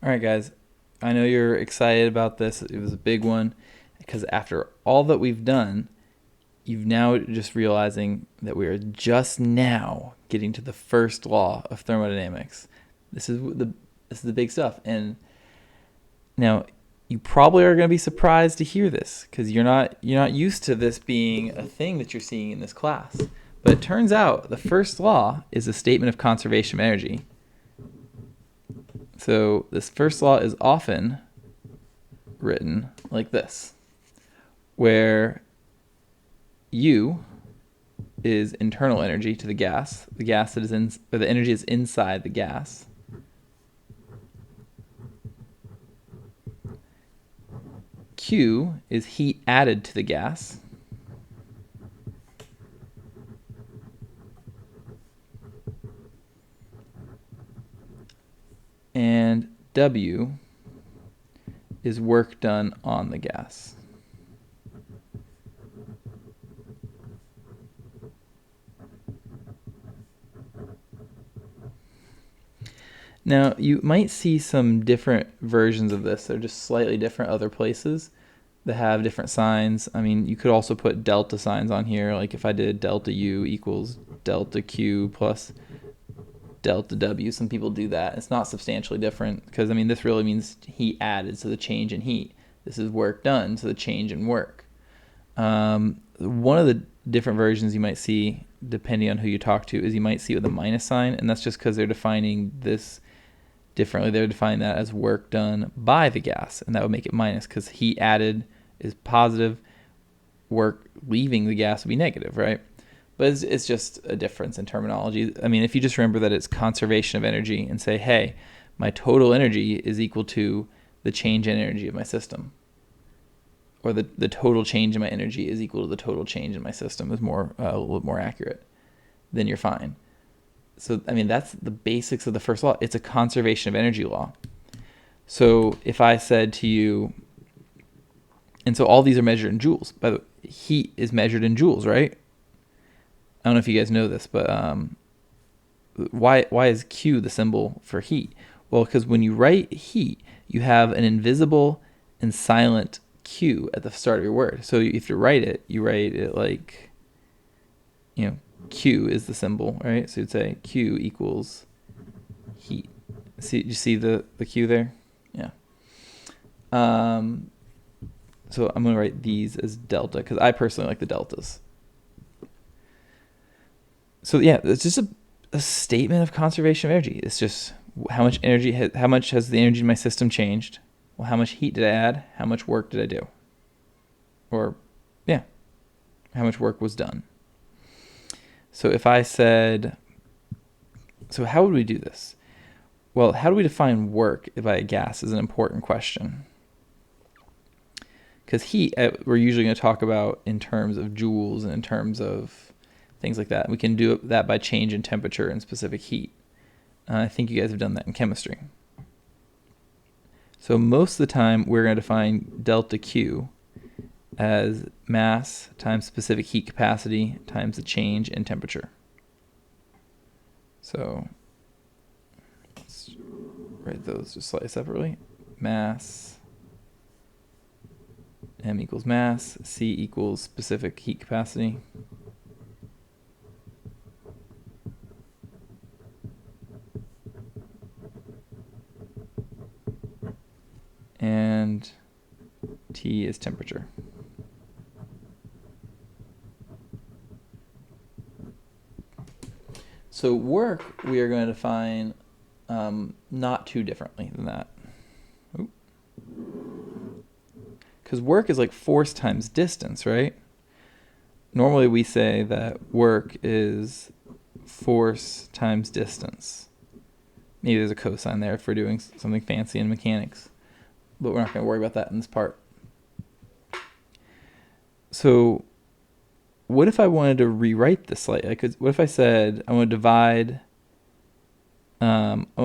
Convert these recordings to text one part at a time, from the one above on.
All right, guys. I know you're excited about this. It was a big one because after all that we've done, you've now just realizing that we are just now getting to the first law of thermodynamics. This is the big stuff. And now you probably are going to be surprised to hear this because you're not used to this being a thing that you're seeing in this class. But it turns out the first law is a statement of conservation of energy. So this first law is often written like this, where U is internal energy to the gas that is in, or the energy is inside the gas. Q is heat added to the gas. And W is work done on the gas. Now, you might see some different versions of this. They're just slightly different other places that have different signs. I mean, you could also put delta signs on here. Like if I did delta U equals delta Q plus delta W. Some people do that. It's not substantially different because, I mean, this really means heat added, so the change in heat. This is work done, so the change in work. One of the different versions you might see, depending on who you talk to, is you might see it with a minus sign, and that's just because they're defining this differently. They're defining that as work done by the gas, and that would make it minus because heat added is positive, work leaving the gas would be negative, right? But it's just a difference in terminology. I mean, if you just remember that it's conservation of energy and say, hey, my total energy is equal to the change in energy of my system, or the total change in my energy is equal to the total change in my system, is more a little bit more accurate, then you're fine. So, I mean, that's the basics of the first law. It's a conservation of energy law. So if I said to you, and so all these are measured in joules. By the way, heat is measured in joules, right? I don't know if you guys know this, but why is Q the symbol for heat? Well, because when you write heat, you have an invisible and silent Q at the start of your word. So if you write it like, Q is the symbol, right? So you'd say Q equals heat. You see the Q there? Yeah. So I'm going to write these as delta because I personally like the deltas. So yeah, it's just a statement of conservation of energy. It's just how much has the energy in my system changed? Well, how much heat did I add? How much work did I do? Or, yeah, how much work was done? So if I said, so how would we do this? Well, how do we define work by a gas is an important question. Because heat, we're usually going to talk about in terms of joules and in terms of things like that. We can do that by change in temperature and specific heat. I think you guys have done that in chemistry. So most of the time, we're going to define delta Q as mass times specific heat capacity times the change in temperature. So let's write those just slightly separately. Mass, M equals mass, C equals specific heat capacity. And T is temperature. So work, we are going to define not too differently than that. Because work is like force times distance, right? Normally we say that work is force times distance. Maybe there's a cosine there if we're doing something fancy in mechanics. But we're not going to worry about that in this part. So what if I wanted to rewrite this slightly? What if I said I want to divide, like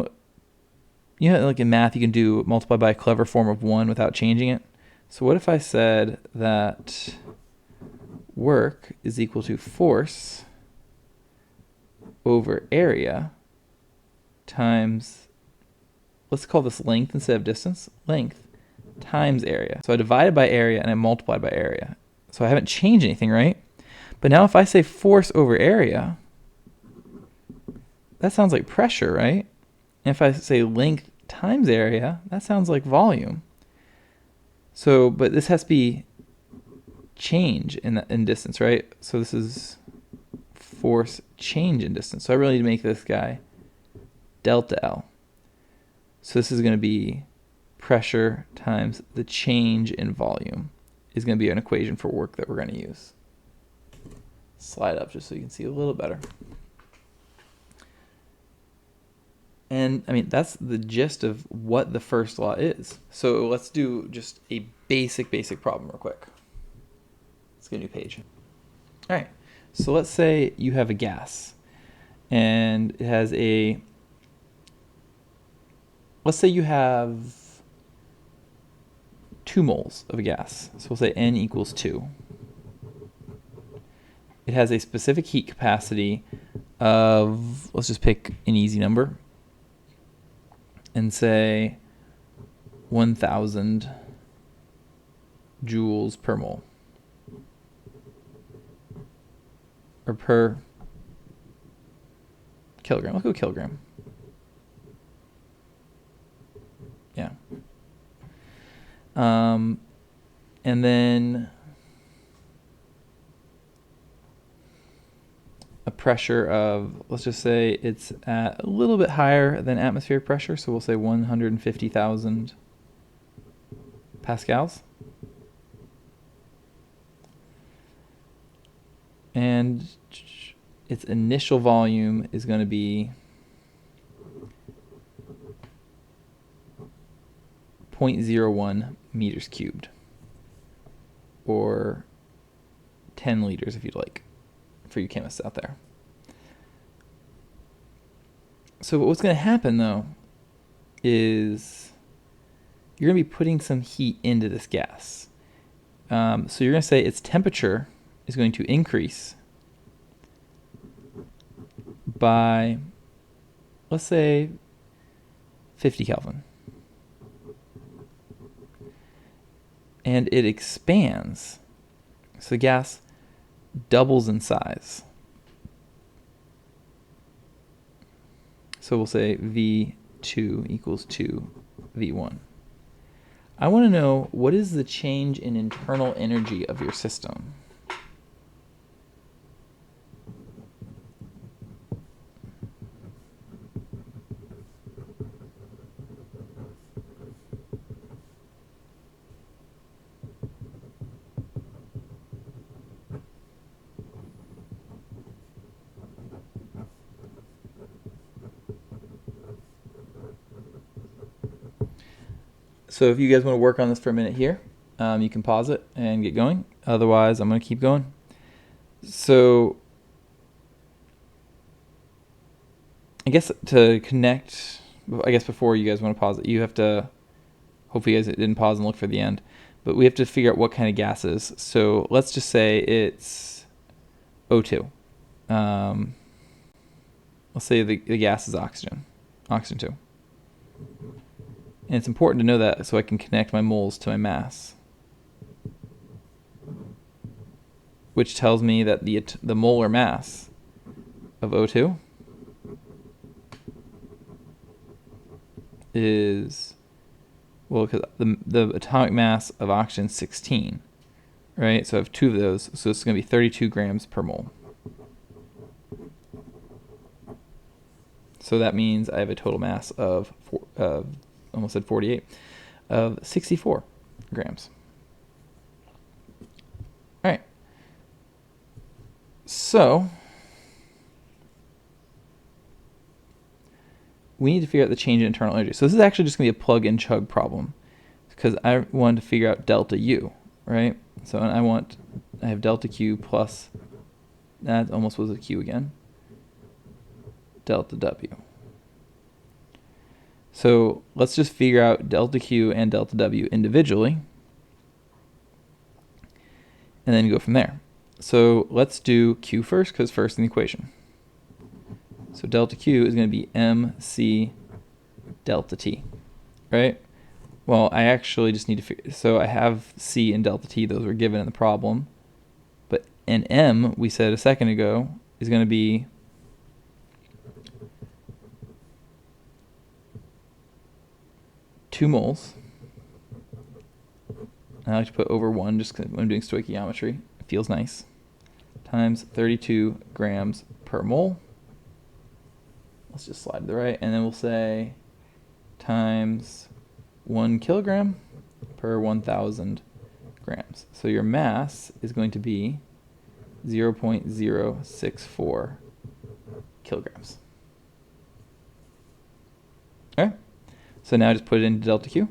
in math you can do multiply by a clever form of 1 without changing it. So what if I said that work is equal to force over area times let's call this length instead of distance. Length times area. So I divided by area and I multiplied by area. So I haven't changed anything, right? But now if I say force over area, that sounds like pressure, right? And if I say length times area, that sounds like volume. So, but this has to be change in distance, right? So this is force change in distance. So I really need to make this guy delta L. So this is going to be pressure times the change in volume is going to be an equation for work that we're going to use. Slide up just so you can see a little better. And I mean, that's the gist of what the first law is. So let's do just a basic problem real quick. Let's get a new page. All right. So let's say you have a gas and it has let's say you have 2 moles of a gas. So we'll say N equals 2. It has a specific heat capacity of, let's just pick an easy number and say 1,000 joules per mole. Or per kilogram. Let's go kilogram. Yeah. And then a pressure of, let's just say it's at a little bit higher than atmospheric pressure, so we'll say 150,000 pascals. And its initial volume is going to be 0.01 meters cubed, or 10 liters if you'd like, for you chemists out there. So what's going to happen though is you're going to be putting some heat into this gas. So you're going to say its temperature is going to increase by, let's say, 50 Kelvin. And it expands. So the gas doubles in size. So we'll say V2 equals 2 V1. I want to know, what is the change in internal energy of your system? So if you guys want to work on this for a minute here, you can pause it and get going. Otherwise, I'm going to keep going. So I guess to connect, I guess before you guys want to pause it, you have to, hopefully you guys didn't pause and look for the end, but we have to figure out what kind of gas is. So let's just say it's O2. Let's say the gas is oxygen 2. And it's important to know that so I can connect my moles to my mass, which tells me that the molar mass of O2 is, well, because the atomic mass of oxygen is 16, right? So I have 2 of those, so it's going to be 32 grams per mole. So that means I have a total mass of almost said 48, of 64 grams. All right. So we need to figure out the change in internal energy. So this is actually just going to be a plug and chug problem because I wanted to figure out delta U, right? So I have delta Q plus, that almost was a Q again, delta W. So let's just figure out delta Q and delta W individually and then go from there. So let's do Q first because first in the equation. So delta Q is going to be MC delta T, right? Well, I actually just need to figure, so I have C and delta T, those were given in the problem. But an M, we said a second ago, is going to be two moles. I like to put over 1 just because when I'm doing stoichiometry, it feels nice. Times 32 grams per mole. Let's just slide to the right, and then we'll say times 1 kilogram per 1,000 grams. So your mass is going to be 0.064 kilograms. All right. So now just put it into delta Q.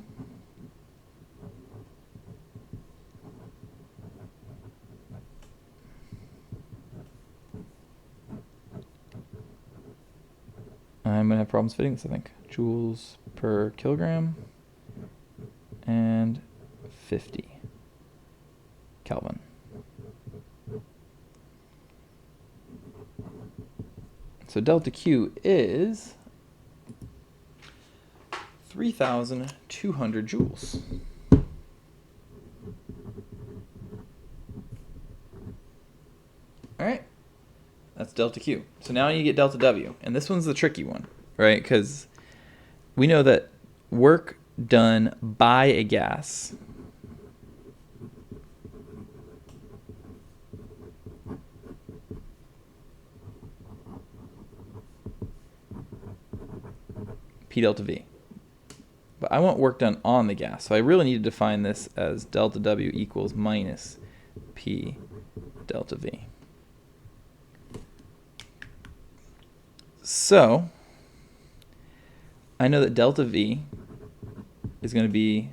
I'm going to have problems fitting this, I think. Joules per kilogram and 50 Kelvin. So delta Q is 3,200 joules. All right. That's delta Q. So now you get delta W. And this one's the tricky one, right? Because we know that work done by a gas P delta V. But I want work done on the gas. So I really need to define this as delta W equals minus P delta V. So I know that delta V is going to be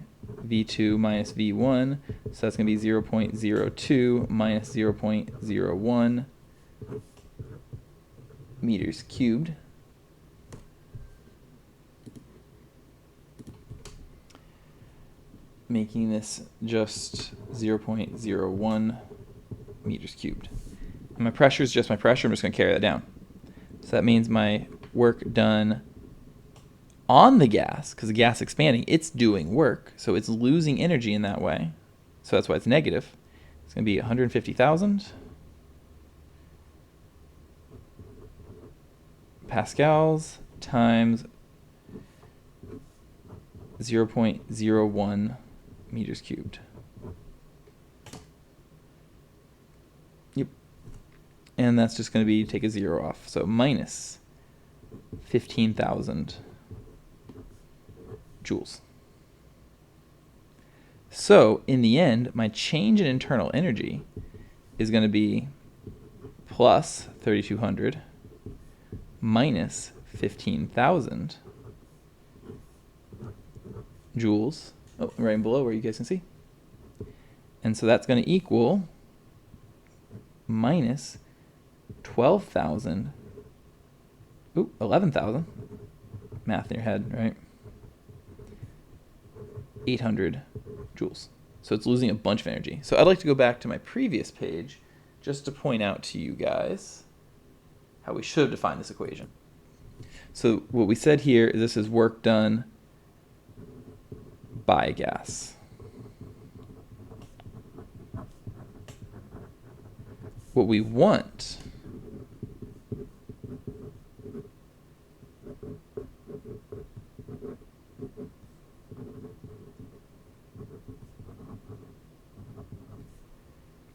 V2 minus V1. So that's going to be 0.02 minus 0.01 meters cubed. Making this just 0.01 meters cubed. And my pressure is just my pressure. I'm just going to carry that down. So that means my work done on the gas, because the gas is expanding, it's doing work. So it's losing energy in that way. So that's why it's negative. It's going to be 150,000 pascals times 0.01 meters cubed. Yep. And that's just going to be, take a 0 off. So minus 15,000 joules. So in the end, my change in internal energy is going to be plus 3,200 minus 15,000 joules. Oh, right below where you guys can see. And so that's going to equal minus 12,000, 11,000, math in your head, right? 800 joules. So it's losing a bunch of energy. So I'd like to go back to my previous page just to point out to you guys how we should have defined this equation. So what we said here is this is work done by gas. What we want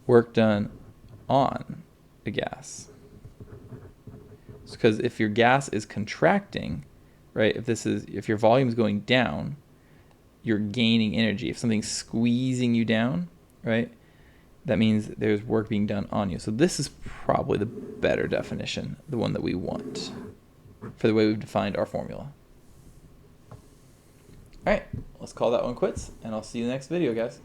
work done on a gas. Because if your gas is contracting, right, if your volume is going down, you're gaining energy. If something's squeezing you down, right, that means there's work being done on you. So this is probably the better definition, the one that we want for the way we've defined our formula. All right, let's call that one quits, and I'll see you in the next video, guys.